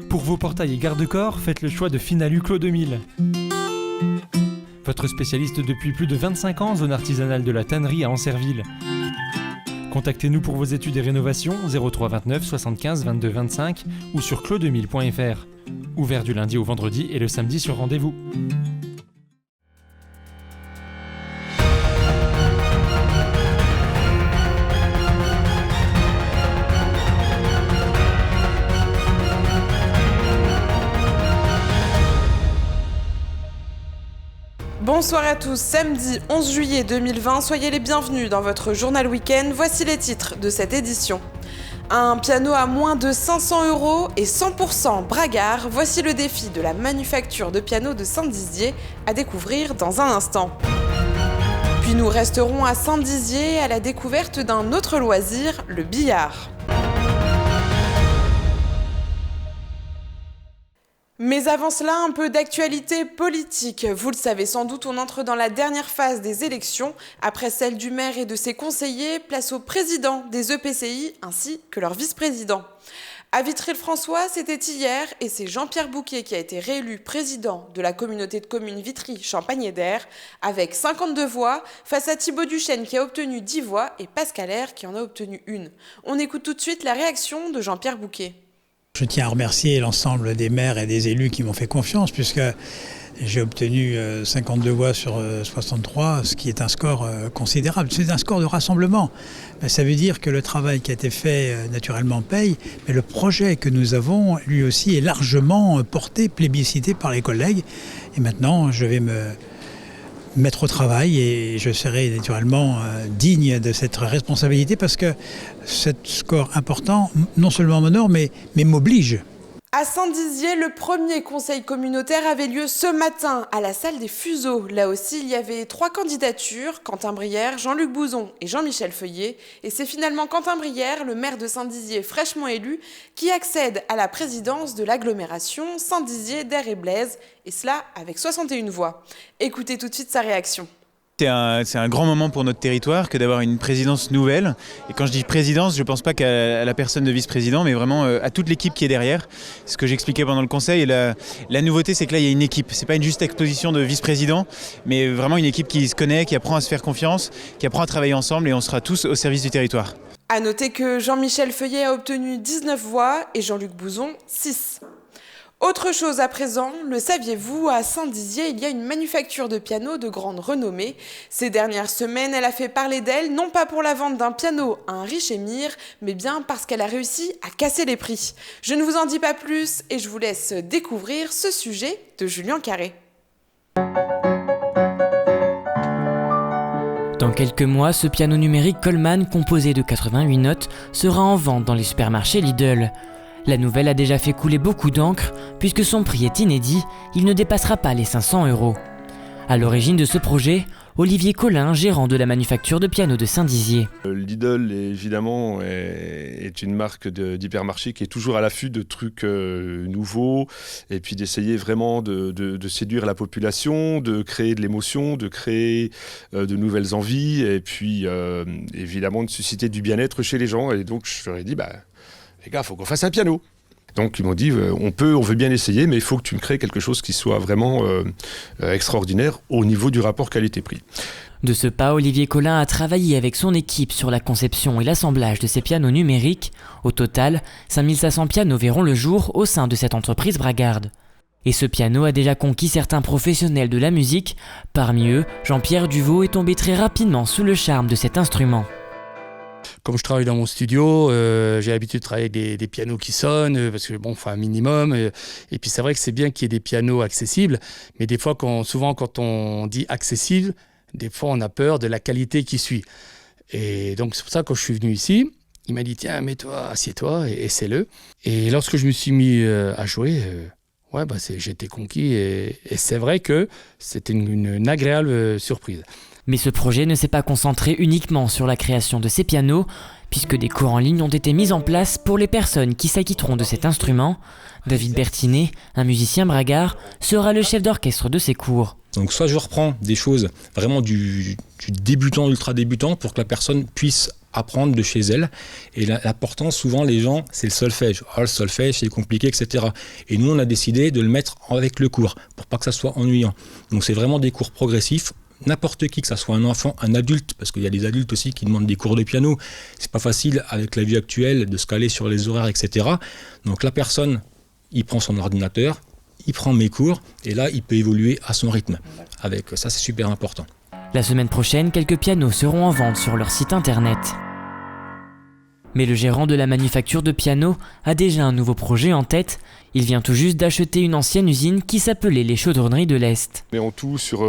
Pour vos portails et garde-corps, faites le choix de Finalu Clos 2000. Votre spécialiste depuis plus de 25 ans, zone artisanale de la tannerie à Ancerville. Contactez-nous pour vos études et rénovations 03 29 75 22 25 ou sur clos2000.fr. Ouvert du lundi au vendredi et le samedi sur rendez-vous. Bonsoir à tous, samedi 11 juillet 2020, soyez les bienvenus dans votre journal week-end. Voici les titres de cette édition. Un piano à moins de 500 € et 100% Bragard, voici le défi de la manufacture de piano de Saint-Dizier à découvrir dans un instant. Puis nous resterons à Saint-Dizier à la découverte d'un autre loisir, le billard. Mais avant cela, un peu d'actualité politique. Vous le savez sans doute, on entre dans la dernière phase des élections. Après celle du maire et de ses conseillers, place au président des EPCI ainsi que leur vice-président. À Vitry-le-François, c'était hier et c'est Jean-Pierre Bouquet qui a été réélu président de la communauté de communes Vitry-Champagne-Eder avec 52 voix face à Thibaut Duchesne qui a obtenu 10 voix et Pascal Air qui en a obtenu 1. On écoute tout de suite la réaction de Jean-Pierre Bouquet. Je tiens à remercier l'ensemble des maires et des élus qui m'ont fait confiance puisque j'ai obtenu 52 voix sur 63, ce qui est un score considérable. C'est un score de rassemblement. Ça veut dire que le travail qui a été fait naturellement paye, mais le projet que nous avons, lui aussi, est largement porté, plébiscité par les collègues. Et maintenant, je vais me mettre au travail et je serai naturellement digne de cette responsabilité parce que ce score important, non seulement m'honore, mais m'oblige. À Saint-Dizier, le premier conseil communautaire avait lieu ce matin à la salle des Fuseaux. Là aussi, il y avait 3 candidatures, Quentin Brière, Jean-Luc Bouzon et Jean-Michel Feuillet. Et c'est finalement Quentin Brière, le maire de Saint-Dizier fraîchement élu, qui accède à la présidence de l'agglomération Saint-Dizier d'Air et Blaise, et cela avec 61 voix. Écoutez tout de suite sa réaction. C'est un grand moment pour notre territoire que d'avoir une présidence nouvelle. Et quand je dis présidence, je ne pense pas qu'à la personne de vice-président, mais vraiment à toute l'équipe qui est derrière. Ce que j'expliquais pendant le conseil, la nouveauté, c'est que là, il y a une équipe. Ce n'est pas une juste exposition de vice-président, mais vraiment une équipe qui se connaît, qui apprend à se faire confiance, qui apprend à travailler ensemble et on sera tous au service du territoire. À noter que Jean-Michel Feuillet a obtenu 19 voix et Jean-Luc Bouzon 6. Autre chose à présent, le saviez-vous, à Saint-Dizier, il y a une manufacture de piano de grande renommée. Ces dernières semaines, elle a fait parler d'elle, non pas pour la vente d'un piano à un riche émir, mais bien parce qu'elle a réussi à casser les prix. Je ne vous en dis pas plus et je vous laisse découvrir ce sujet de Julien Carré. Dans quelques mois, ce piano numérique Coleman, composé de 88 notes, sera en vente dans les supermarchés Lidl. La nouvelle a déjà fait couler beaucoup d'encre, puisque son prix est inédit, il ne dépassera pas les 500 €. À l'origine de ce projet, Olivier Collin, gérant de la manufacture de piano de Saint-Dizier. Lidl, évidemment, est une marque d'hypermarché qui est toujours à l'affût de trucs nouveaux, et puis d'essayer vraiment de séduire la population, de créer de l'émotion, de créer de nouvelles envies, et puis évidemment de susciter du bien-être chez les gens. Et donc je leur ai dit, les gars, il faut qu'on fasse un piano. Donc ils m'ont dit, on veut bien essayer, mais il faut que tu me crées quelque chose qui soit vraiment extraordinaire au niveau du rapport qualité-prix. De ce pas, Olivier Collin a travaillé avec son équipe sur la conception et l'assemblage de ces pianos numériques. Au total, 5500 pianos verront le jour au sein de cette entreprise bragarde. Et ce piano a déjà conquis certains professionnels de la musique. Parmi eux, Jean-Pierre Duvaux est tombé très rapidement sous le charme de cet instrument. Comme je travaille dans mon studio, j'ai l'habitude de travailler avec des pianos qui sonnent, parce que faut un minimum. Et puis c'est vrai que c'est bien qu'il y ait des pianos accessibles, mais des fois, souvent quand on dit accessible, des fois on a peur de la qualité qui suit. Et donc c'est pour ça que quand je suis venu ici, il m'a dit tiens, mets-toi, assieds-toi et essaie-le. Et lorsque je me suis mis à jouer, j'étais conquis et c'est vrai que c'était une agréable surprise. Mais ce projet ne s'est pas concentré uniquement sur la création de ces pianos, puisque des cours en ligne ont été mis en place pour les personnes qui s'acquitteront de cet instrument. David Bertinet, un musicien bragard, sera le chef d'orchestre de ces cours. Donc soit je reprends des choses vraiment du débutant, ultra débutant, pour que la personne puisse apprendre de chez elle. Et l'important, souvent, les gens, c'est le solfège. Oh, le solfège, c'est compliqué, etc. Et nous, on a décidé de le mettre avec le cours, pour pas que ça soit ennuyant. Donc c'est vraiment des cours progressifs. N'importe qui, que ça soit un enfant, un adulte, parce qu'il y a des adultes aussi qui demandent des cours de piano. C'est pas facile, avec la vie actuelle, de se caler sur les horaires, etc. Donc la personne, il prend son ordinateur, il prend mes cours, et là, il peut évoluer à son rythme. Avec ça, c'est super important. La semaine prochaine, quelques pianos seront en vente sur leur site internet. Mais le gérant de la manufacture de pianos a déjà un nouveau projet en tête. Il vient tout juste d'acheter une ancienne usine qui s'appelait les Chaudronneries de l'Est. Mais en tout sur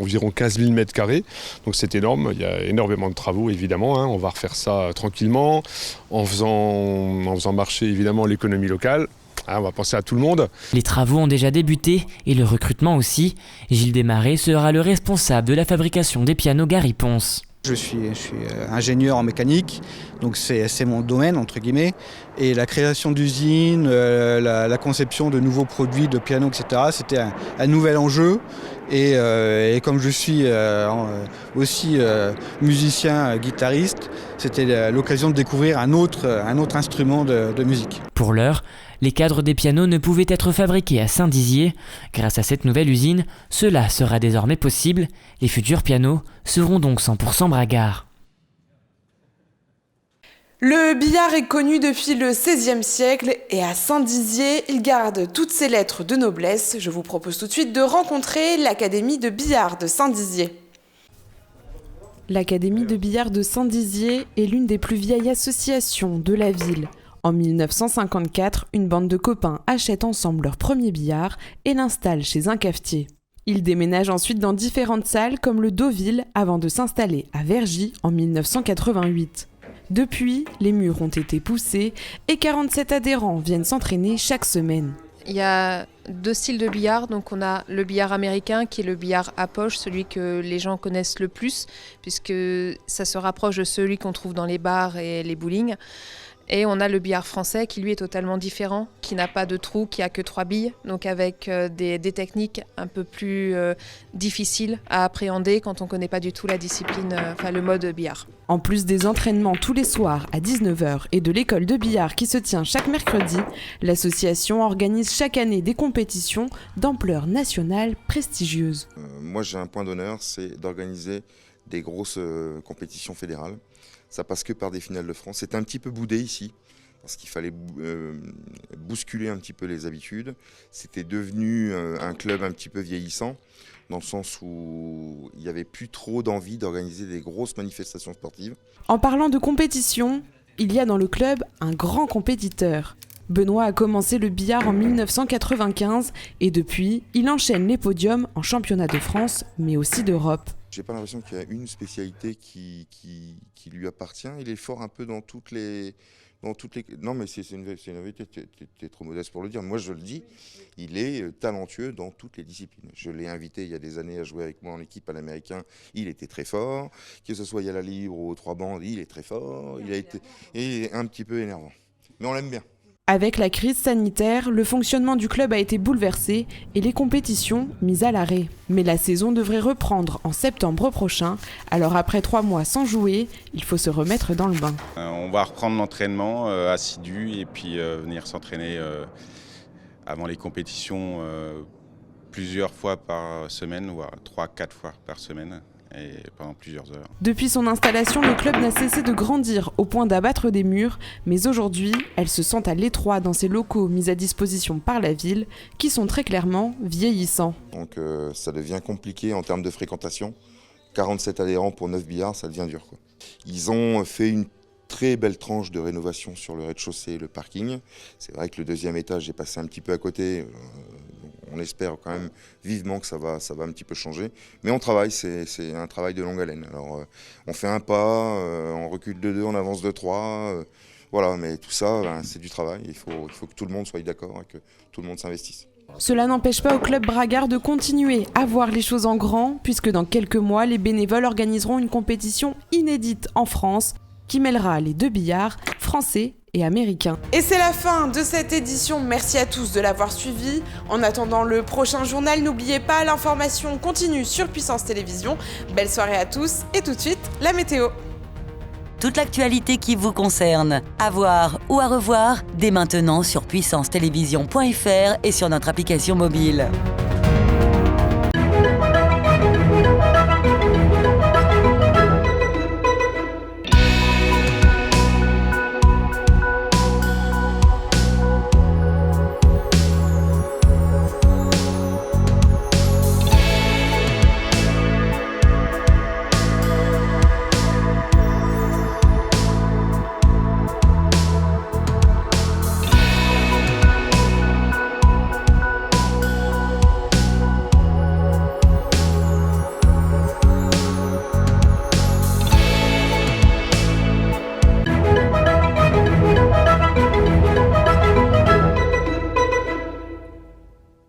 environ 15 000 m², donc c'est énorme, il y a énormément de travaux évidemment, on va refaire ça tranquillement, en faisant marcher évidemment l'économie locale. On va penser à tout le monde. Les travaux ont déjà débuté et le recrutement aussi. Gilles Desmarais sera le responsable de la fabrication des pianos Gary Ponce. Je suis ingénieur en mécanique, donc c'est mon domaine, entre guillemets. Et la création d'usines, la conception de nouveaux produits de piano, etc., c'était un nouvel enjeu. Et comme je suis aussi musicien, guitariste, c'était l'occasion de découvrir un autre instrument de musique. Pour l'heure, les cadres des pianos ne pouvaient être fabriqués à Saint-Dizier. Grâce à cette nouvelle usine, cela sera désormais possible. Les futurs pianos seront donc 100% bragards. Le billard est connu depuis le XVIe siècle et à Saint-Dizier, il garde toutes ses lettres de noblesse. Je vous propose tout de suite de rencontrer l'Académie de billard de Saint-Dizier. L'Académie de billard de Saint-Dizier est l'une des plus vieilles associations de la ville. En 1954, une bande de copains achètent ensemble leur premier billard et l'installent chez un cafetier. Ils déménagent ensuite dans différentes salles comme le Deauville avant de s'installer à Vergy en 1988. Depuis, les murs ont été poussés et 47 adhérents viennent s'entraîner chaque semaine. Il y a deux styles de billard, donc on a le billard américain qui est le billard à poche, celui que les gens connaissent le plus puisque ça se rapproche de celui qu'on trouve dans les bars et les bowling. Et on a le billard français qui lui est totalement différent, qui n'a pas de trou, qui a que 3 billes, donc avec des techniques un peu plus difficiles à appréhender quand on ne connaît pas du tout la discipline, le mode billard. En plus des entraînements tous les soirs à 19h et de l'école de billard qui se tient chaque mercredi, l'association organise chaque année des compétitions d'ampleur nationale prestigieuse. Moi j'ai un point d'honneur, c'est d'organiser des grosses compétitions fédérales. Ça passe que par des finales de France. C'est un petit peu boudé ici, parce qu'il fallait bousculer un petit peu les habitudes. C'était devenu un club un petit peu vieillissant, dans le sens où il n'y avait plus trop d'envie d'organiser des grosses manifestations sportives. En parlant de compétition, il y a dans le club un grand compétiteur. Benoît a commencé le billard en 1995 et depuis, il enchaîne les podiums en championnat de France, mais aussi d'Europe. J'ai pas l'impression qu'il y a une spécialité qui lui appartient. Il est fort un peu dans toutes les... Non, mais c'est une vérité, t'es trop modeste pour le dire. Moi, je le dis, il est talentueux dans toutes les disciplines. Je l'ai invité il y a des années à jouer avec moi en équipe à l'américain. Il était très fort. Que ce soit à la libre ou aux 3 bandes, il est très fort. Il est un petit peu énervant. Mais on l'aime bien. Avec la crise sanitaire, le fonctionnement du club a été bouleversé et les compétitions mises à l'arrêt. Mais la saison devrait reprendre en septembre prochain, alors après 3 mois sans jouer, il faut se remettre dans le bain. On va reprendre l'entraînement assidu et puis venir s'entraîner avant les compétitions plusieurs fois par semaine, voire 3-4 fois par semaine. Et pendant plusieurs heures. Depuis son installation, le club n'a cessé de grandir au point d'abattre des murs, mais aujourd'hui, elle se sent à l'étroit dans ses locaux mis à disposition par la ville, qui sont très clairement vieillissants. Donc ça devient compliqué en termes de fréquentation. 47 adhérents pour 9 billards, ça devient dur, quoi. Ils ont fait une très belle tranche de rénovation sur le rez-de-chaussée et le parking. C'est vrai que le 2e étage est passé un petit peu à côté. On espère quand même vivement que ça va un petit peu changer. Mais on travaille, c'est un travail de longue haleine. Alors on fait un pas, on recule de 2, on avance de 3. Voilà, mais tout ça, c'est du travail. Il faut que tout le monde soit d'accord et que tout le monde s'investisse. Cela n'empêche pas au club bragard de continuer à voir les choses en grand, puisque dans quelques mois, les bénévoles organiseront une compétition inédite en France. qui mêlera les 2 billards, français et américain. Et c'est la fin de cette édition, merci à tous de l'avoir suivi. En attendant le prochain journal, n'oubliez pas, l'information continue sur Puissance Télévision. Belle soirée à tous et tout de suite, la météo. Toute l'actualité qui vous concerne, à voir ou à revoir, dès maintenant sur puissancetélévision.fr et sur notre application mobile.